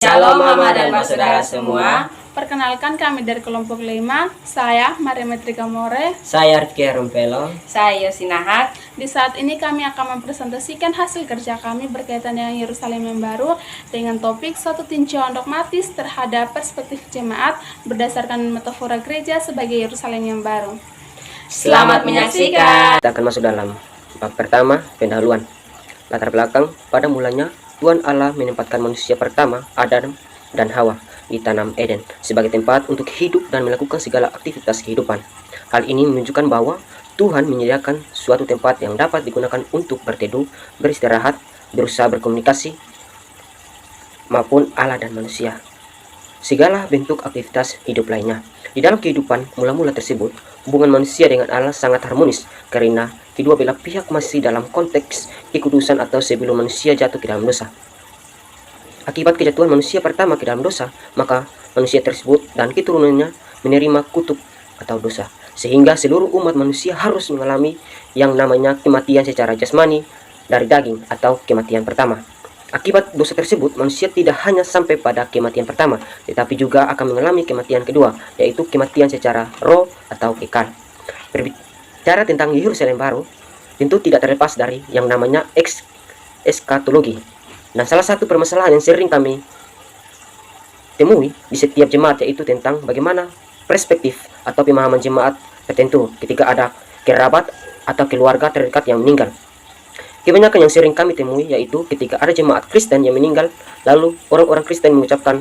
Shalom Mama dan Pak Saudara semua. Perkenalkan kami dari kelompok 5. Saya Maria Metrika More. Saya Rifki Rumpelo. Saya Yosinahat. Di saat ini kami akan mempresentasikan hasil kerja kami berkaitan dengan Yerusalem yang baru dengan topik suatu tinjauan dogmatis terhadap perspektif jemaat berdasarkan metafora gereja sebagai Yerusalem yang baru. Selamat menyaksikan. Kita akan masuk dalam bab pertama, pendahuluan. Latar belakang, pada mulanya Tuhan Allah menempatkan manusia pertama, Adam dan Hawa, di Tanam Eden sebagai tempat untuk hidup dan melakukan segala aktivitas kehidupan. Hal ini menunjukkan bahwa Tuhan menyediakan suatu tempat yang dapat digunakan untuk berteduh, beristirahat, berusaha berkomunikasi, maupun Allah dan manusia. Segala bentuk aktivitas hidup lainnya. Di dalam kehidupan mula-mula tersebut, hubungan manusia dengan Allah sangat harmonis karena kedua belah pihak masih dalam konteks kekudusan atau sebelum manusia jatuh ke dalam dosa. Akibat kejatuhan manusia pertama ke dalam dosa, maka manusia tersebut dan keturunannya menerima kutuk atau dosa, sehingga seluruh umat manusia harus mengalami yang namanya kematian secara jasmani dari daging atau kematian pertama. Akibat dosa tersebut, manusia tidak hanya sampai pada kematian pertama, tetapi juga akan mengalami kematian kedua, yaitu kematian secara roh atau kekal. Berbicara tentang Yerusalem baru, tentu tidak terlepas dari yang namanya eskatologi. Dan salah satu permasalahan yang sering kami temui di setiap jemaat yaitu tentang bagaimana perspektif atau pemahaman jemaat tertentu ketika ada kerabat atau keluarga terdekat yang meninggal. Kebanyakan yang sering kami temui yaitu ketika ada jemaat Kristen yang meninggal, lalu orang-orang Kristen mengucapkan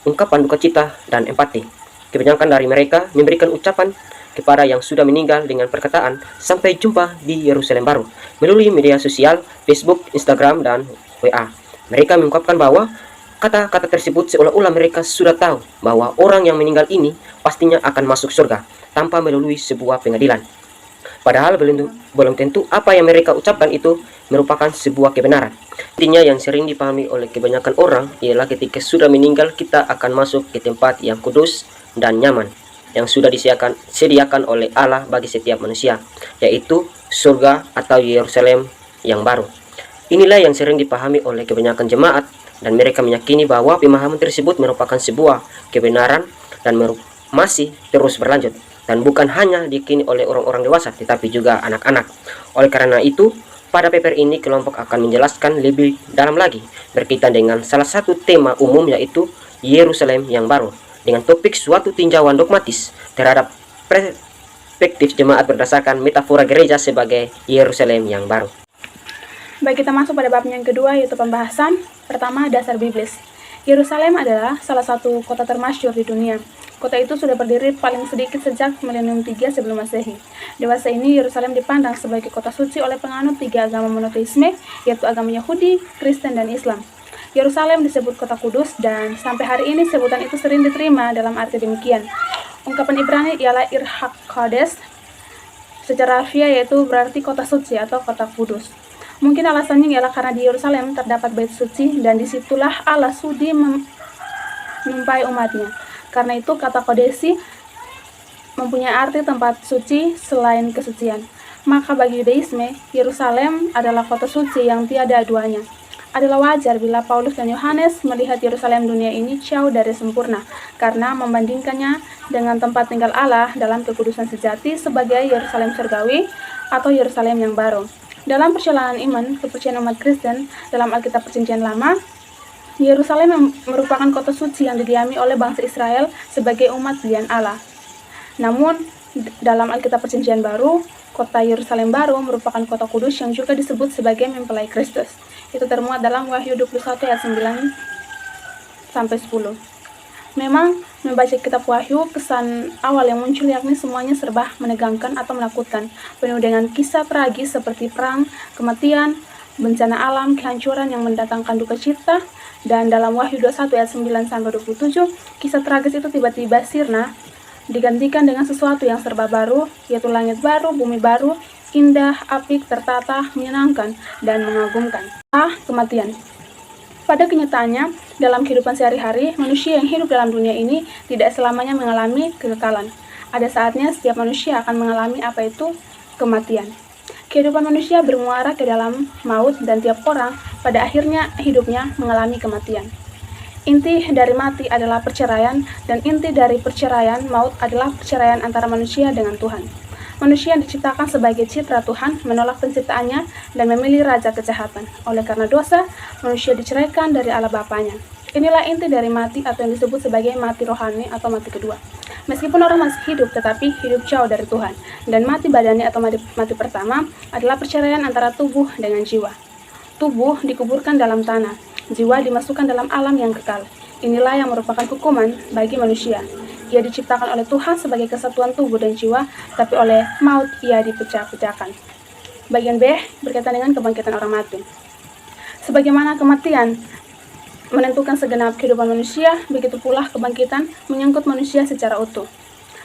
ungkapan duka cita dan empati. Kebanyakan dari mereka memberikan ucapan kepada yang sudah meninggal dengan perkataan sampai jumpa di Yerusalem baru melalui media sosial, Facebook, Instagram, dan WA. Mereka mengungkapkan bahwa kata-kata tersebut seolah-olah mereka sudah tahu bahwa orang yang meninggal ini pastinya akan masuk surga tanpa melalui sebuah pengadilan. Padahal belum tentu apa yang mereka ucapkan itu merupakan sebuah kebenaran. Intinya yang sering dipahami oleh kebanyakan orang ialah ketika sudah meninggal kita akan masuk ke tempat yang kudus dan nyaman yang sudah disediakan oleh Allah bagi setiap manusia, yaitu surga atau Yerusalem yang baru. Inilah yang sering dipahami oleh kebanyakan jemaat dan mereka meyakini bahwa pemahaman tersebut merupakan sebuah kebenaran dan masih terus berlanjut. Dan bukan hanya diyakini oleh orang-orang dewasa, tetapi juga anak-anak. Oleh karena itu, pada paper ini kelompok akan menjelaskan lebih dalam lagi berkaitan dengan salah satu tema umum yaitu Yerusalem yang baru, dengan topik suatu tinjauan dogmatis terhadap perspektif jemaat berdasarkan metafora gereja sebagai Yerusalem yang baru. Baik, kita masuk pada bab yang kedua yaitu pembahasan. Pertama, dasar biblis. Yerusalem adalah salah satu kota termasyhur di dunia. Kota itu sudah berdiri paling sedikit sejak milenium 3 sebelum Masehi. Dewasa ini Yerusalem dipandang sebagai kota suci oleh penganut 3 agama monoteisme, yaitu agama Yahudi, Kristen, dan Islam. Yerusalem disebut kota kudus dan sampai hari ini sebutan itu sering diterima dalam arti demikian. Ungkapan Ibrani ialah Ir HaKodesh, secara harfiah yaitu berarti kota suci atau kota kudus. Mungkin alasannya ialah karena di Yerusalem terdapat bait suci dan disitulah Allah sudi menyumpai umatnya. Karena itu kata kodesi mempunyai arti tempat suci selain kesucian. Maka bagi Yudaisme, Yerusalem adalah kota suci yang tiada duanya. Adalah wajar bila Paulus dan Yohanes melihat Yerusalem dunia ini jauh dari sempurna, karena membandingkannya dengan tempat tinggal Allah dalam kekudusan sejati sebagai Yerusalem surgawi atau Yerusalem yang baru. Dalam perjalanan iman kepercayaan umat Kristen dalam Alkitab Perjanjian Lama, Yerusalem merupakan kota suci yang didiami oleh bangsa Israel sebagai umat pilihan Allah. Namun, dalam Alkitab Perjanjian Baru, kota Yerusalem baru merupakan kota kudus yang juga disebut sebagai mempelai Kristus. Itu termuat dalam Wahyu 21 ayat 9-10. Memang, membaca kitab Wahyu, kesan awal yang muncul yakni semuanya serba menegangkan atau menakutkan, penuh dengan kisah tragis seperti perang, kematian, bencana alam, kehancuran yang mendatangkan duka cita. Dan dalam Wahyu 21 ayat 9-27, kisah tragis itu tiba-tiba sirna, digantikan dengan sesuatu yang serba baru, yaitu langit baru, bumi baru, indah, apik, tertata, menyenangkan, dan mengagumkan. Kematian. Pada kenyataannya, dalam kehidupan sehari-hari, manusia yang hidup dalam dunia ini tidak selamanya mengalami kekekalan. Ada saatnya setiap manusia akan mengalami apa itu kematian. Kehidupan manusia bermuara ke dalam maut dan tiap orang pada akhirnya hidupnya mengalami kematian. Inti dari mati adalah perceraian, dan inti dari perceraian maut adalah perceraian antara manusia dengan Tuhan. Manusia yang diciptakan sebagai citra Tuhan menolak penciptaannya dan memilih raja kejahatan. Oleh karena dosa, manusia diceraikan dari Allah Bapanya. Inilah inti dari mati atau yang disebut sebagai mati rohani atau mati kedua. Meskipun orang masih hidup, tetapi hidup jauh dari Tuhan. Dan mati badani atau mati pertama adalah perceraian antara tubuh dengan jiwa. Tubuh dikuburkan dalam tanah, jiwa dimasukkan dalam alam yang kekal. Inilah yang merupakan hukuman bagi manusia. Ia diciptakan oleh Tuhan sebagai kesatuan tubuh dan jiwa, tapi oleh maut ia dipecah-pecahkan. Bagian B berkaitan dengan kebangkitan orang mati. Sebagaimana kematian menentukan segenap kehidupan manusia, begitu pula kebangkitan menyangkut manusia secara utuh.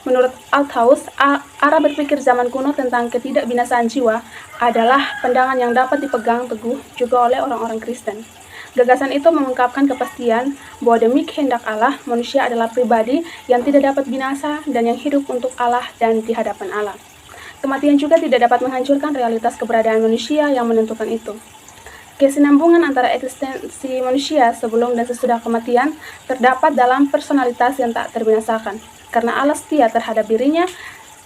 Menurut Althaus, arah berpikir zaman kuno tentang ketidakbinasaan jiwa adalah pandangan yang dapat dipegang teguh juga oleh orang-orang Kristen. Gagasan itu mengungkapkan kepastian bahwa demi kehendak Allah, manusia adalah pribadi yang tidak dapat binasa dan yang hidup untuk Allah dan di hadapan Allah. Kematian juga tidak dapat menghancurkan realitas keberadaan manusia yang menentukan itu. Kesinambungan antara eksistensi manusia sebelum dan sesudah kematian terdapat dalam personalitas yang tak terbinasakan. Karena Allah setia terhadap dirinya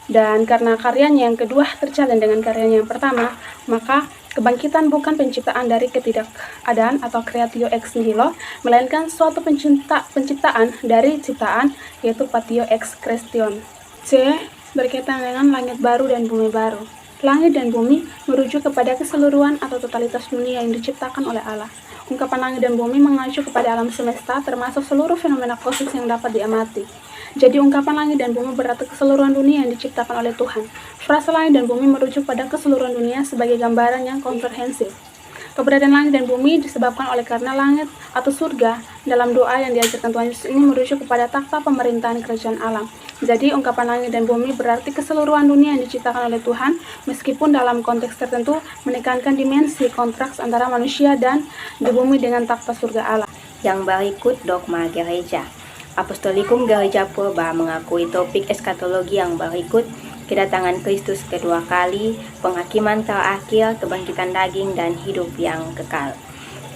dan karena karyanya yang kedua terjalin dengan karyanya yang pertama, maka kebangkitan bukan penciptaan dari ketidakadaan atau creatio ex nihilo, melainkan suatu penciptaan dari ciptaan, yaitu patio ex creation. C. Berkaitan dengan langit baru dan bumi baru. Langit dan bumi merujuk kepada keseluruhan atau totalitas dunia yang diciptakan oleh Allah. Ungkapan langit dan bumi mengacu kepada alam semesta, termasuk seluruh fenomena kosmik yang dapat diamati. Jadi ungkapan langit dan bumi berarti keseluruhan dunia yang diciptakan oleh Tuhan. Frasa langit dan bumi merujuk pada keseluruhan dunia sebagai gambaran yang komprehensif. Keberadaan langit dan bumi disebabkan oleh karena langit atau surga dalam doa yang diajarkan Tuhan Yesus ini merujuk kepada takhta pemerintahan kerajaan Allah. Jadi ungkapan langit dan bumi berarti keseluruhan dunia yang diciptakan oleh Tuhan, meskipun dalam konteks tertentu menekankan dimensi kontras antara manusia dan di bumi dengan takhta surga Allah. Yang berikut dogma gereja. Apostolikum Gereja Purba mengakui topik eskatologi yang berikut: kedatangan Kristus kedua kali, penghakiman terakhir, kebangkitan daging, dan hidup yang kekal.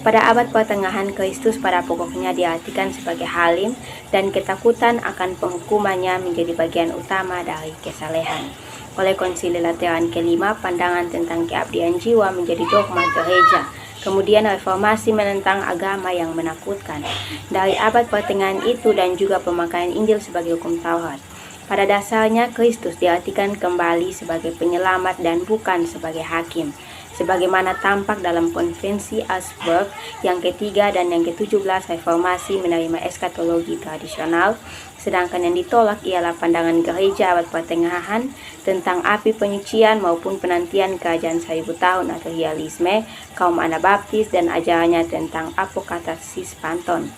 Pada abad pertengahan, Kristus pada pokoknya diartikan sebagai halim, dan ketakutan akan penghukumannya menjadi bagian utama dari kesalehan. Oleh Konsili Lateran kelima, pandangan tentang keabdian jiwa menjadi dogma gereja. Kemudian reformasi menentang agama yang menakutkan. Dari abad pertengahan itu dan juga pemakaian Injil sebagai hukum Taurat. Pada dasarnya, Kristus diartikan kembali sebagai penyelamat dan bukan sebagai hakim. Sebagaimana tampak dalam konvensi Augsburg yang ketiga dan yang ke-17, reformasi menerima eskatologi tradisional, sedangkan yang ditolak ialah pandangan gereja abad pertengahan tentang api penyucian maupun penantian kerajaan 1000 tahun atau hialisme, kaum Anabaptis, dan ajarannya tentang apokatasis panton.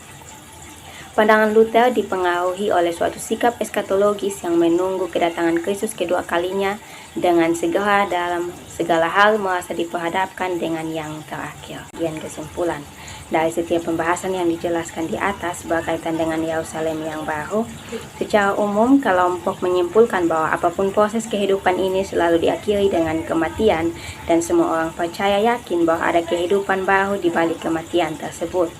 Pandangan Luther dipengaruhi oleh suatu sikap eskatologis yang menunggu kedatangan Kristus kedua kalinya dengan segera dalam segala hal merasa diperhadapkan dengan yang terakhir. Bagian kesimpulan dari setiap pembahasan yang dijelaskan di atas berkaitan dengan Yerusalem yang baru, secara umum kelompok menyimpulkan bahwa apapun proses kehidupan ini selalu diakhiri dengan kematian, dan semua orang percaya yakin bahwa ada kehidupan baru di balik kematian tersebut.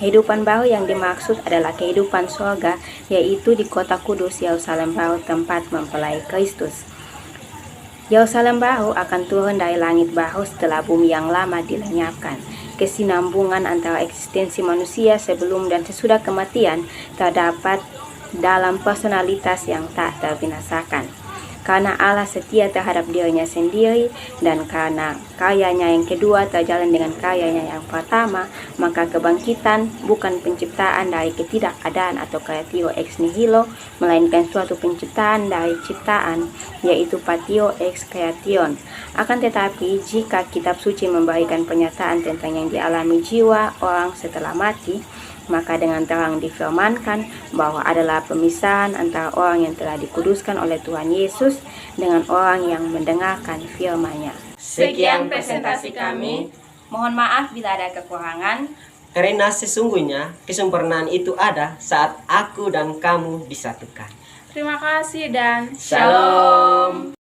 Kehidupan baru yang dimaksud adalah kehidupan surga, yaitu di kota kudus Yerusalem baru tempat mempelai Kristus. Yerusalem baru akan turun dari langit baru setelah bumi yang lama dilenyapkan. Kesinambungan antara eksistensi manusia sebelum dan sesudah kematian terdapat dalam personalitas yang tak terbinasakan. Karena Allah setia terhadap dirinya sendiri dan karena karyanya yang kedua terjalin dengan karyanya yang pertama, maka kebangkitan bukan penciptaan dari ketidakadaan atau creatio ex nihilo, melainkan suatu penciptaan dari ciptaan, yaitu patio ex creation. Akan tetapi, jika kitab suci memberikan pernyataan tentang yang dialami jiwa orang setelah mati, maka dengan terang difirmankan bahwa adalah pemisahan antara orang yang telah dikuduskan oleh Tuhan Yesus dengan orang yang mendengarkan firman-Nya. Sekian presentasi kami. Mohon maaf bila ada kekurangan. Karena sesungguhnya kesempurnaan itu ada saat aku dan kamu disatukan. Terima kasih dan Shalom.